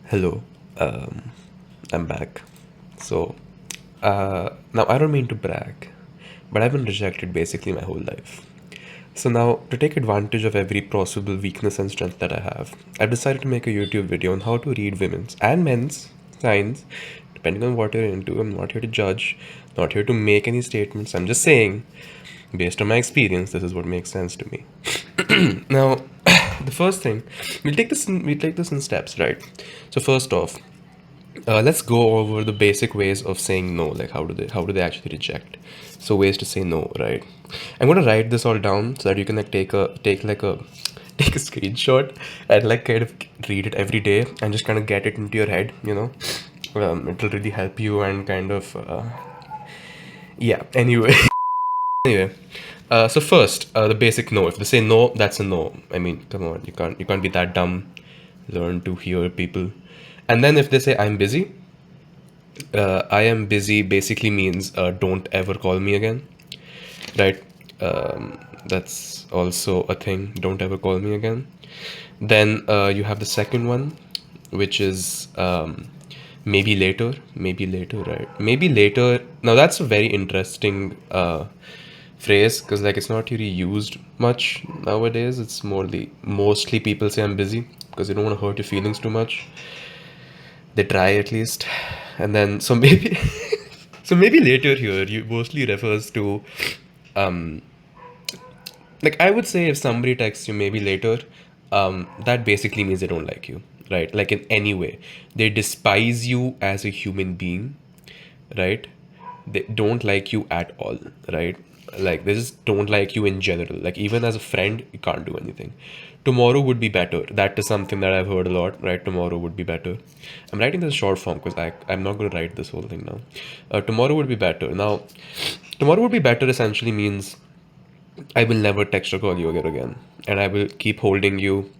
Hello, um, I'm back. So, now I don't mean to brag, but I've been rejected basically my whole life. So now, to take advantage of every possible weakness and strength that I have, I've decided to make a YouTube video on how to read women's and men's signs, depending on what you're into. I'm not here to judge, not here to make any statements. I'm just saying, based on my experience, this is what makes sense to me. Now, the first thing, we'll take this in steps, right? So first off, let's go over the basic ways of saying no. Like how do they actually reject? So ways to say no, right? I'm gonna write this all down so that you can like take a screenshot and like kind of read it every day and just kind of get it into your head. It'll really help you and kind of yeah. Anyway, anyway. So first, the basic no. If they say no, that's a no. I mean, come on, you can't be that dumb. Learn to hear people. And then if they say I'm busy, I am busy basically means don't ever call me again, right? That's also a thing. Don't ever call me again. Then you have the second one, which is maybe later, right? Maybe later. Now that's a very interesting phrase because like it's not really used much nowadays. It's mostly people say I'm busy because they don't want to hurt your feelings too much. They try at least, and then so maybe so maybe later here you mostly refers to like I would say if somebody texts you maybe later, that basically means they don't like you, right? Like in any way, they despise you as a human being, right? They don't like you at all, right? Like they just don't like you in general. Like even as a friend, you can't do anything. Tomorrow would be better. That is something that I've heard a lot, right? Tomorrow would be better. I'm writing this short form because I'm not going to write this whole thing now. Tomorrow would be better. Now, tomorrow would be better essentially means I will never text or call you again, and I will keep holding you.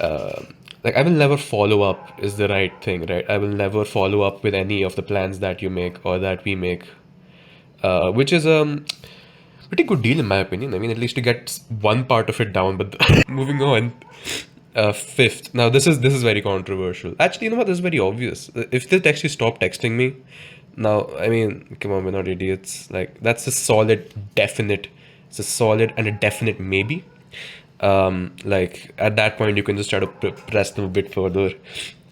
Uh, like I will never follow up is the right thing, right? I will never follow up with any of the plans that you make or that we make, which is pretty good deal in my opinion. I mean, at least to get one part of it down. But moving on, fifth. Now this is very controversial. Actually, you know what? This is very obvious. If they text you, stop texting me. Now, I mean, come on, we're not idiots. Like that's a solid, definite. It's a solid and a definite maybe. Like at that point, you can just try to press them a bit further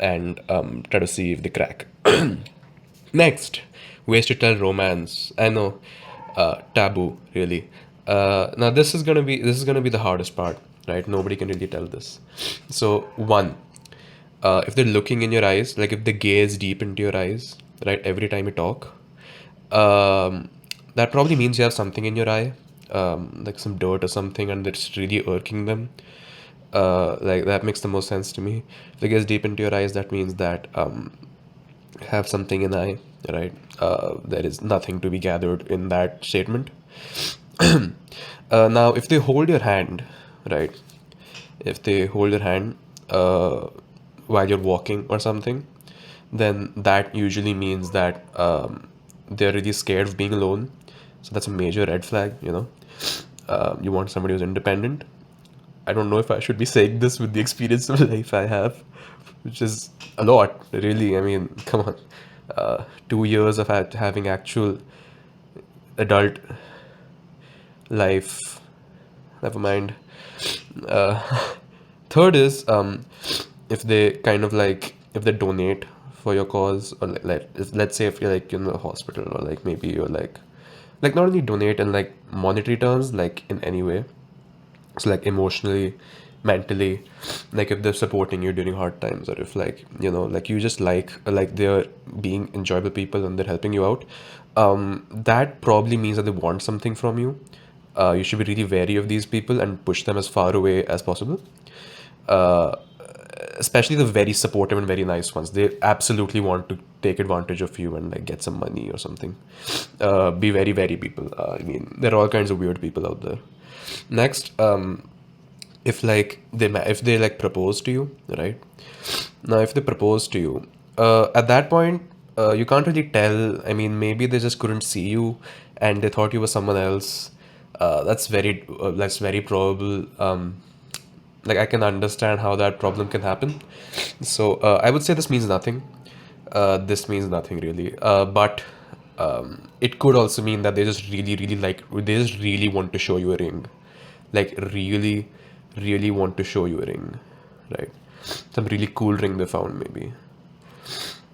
and try to see if they crack. Next, ways to tell romance. I know, taboo really. Now this is gonna be the hardest part, right? Nobody can really tell this. So one, if they're looking in your eyes, like if they gaze deep into your eyes, right, every time you talk, that probably means you have something in your eye, like some dirt or something, and it's really irking them. Like that makes the most sense to me. If they gaze deep into your eyes, that means that have something in eye, right? There is nothing to be gathered in that statement. Now, if they hold your hand, right? If they hold your hand while you're walking or something, then that usually means that they're really scared of being alone. So that's a major red flag, you know. You want somebody who's independent. I don't know if I should be saying this with the experience of life I have, which is a lot, really. I mean, come on. 2 years of having actual adult life. Never mind. Uh, third is if they kind of like if they donate for your cause or like let's say if you're like in the hospital or like maybe you're like not only donate in like monetary terms like in any way, so like emotionally, mentally, like if they're supporting you during hard times or if like you know like you just like they're being enjoyable people and they're helping you out, that probably means that they want something from you. You should be really wary of these people and push them as far away as possible, uh, especially the very supportive and very nice ones. They absolutely want to take advantage of you and like get some money or something. Be very wary people. I mean, there are all kinds of weird people out there. Next, if like if they like propose to you, right? Now, if they propose to you, at that point, you can't really tell. I mean, maybe they just couldn't see you, and they thought you were someone else. That's very probable. Like I can understand how that problem can happen. So I would say this means nothing. This means nothing really. But it could also mean that they just really like, they just really want to show you a ring, like really want to show you a ring, right? Some really cool ring they found maybe.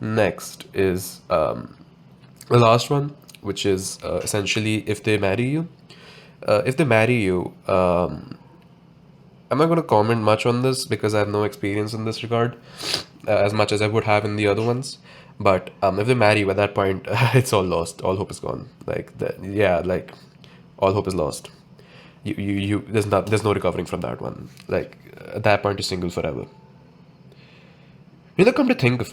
Next is the last one, which is essentially if they marry you. If they marry you, I'm not going to comment much on this because I have no experience in this regard, as much as I would have in the other ones. But if they marry you at that point, it's all lost. All hope is gone. Like yeah, like all hope is lost. There's no recovering from that one. Like at that point, you're single forever. You know, come to think of it.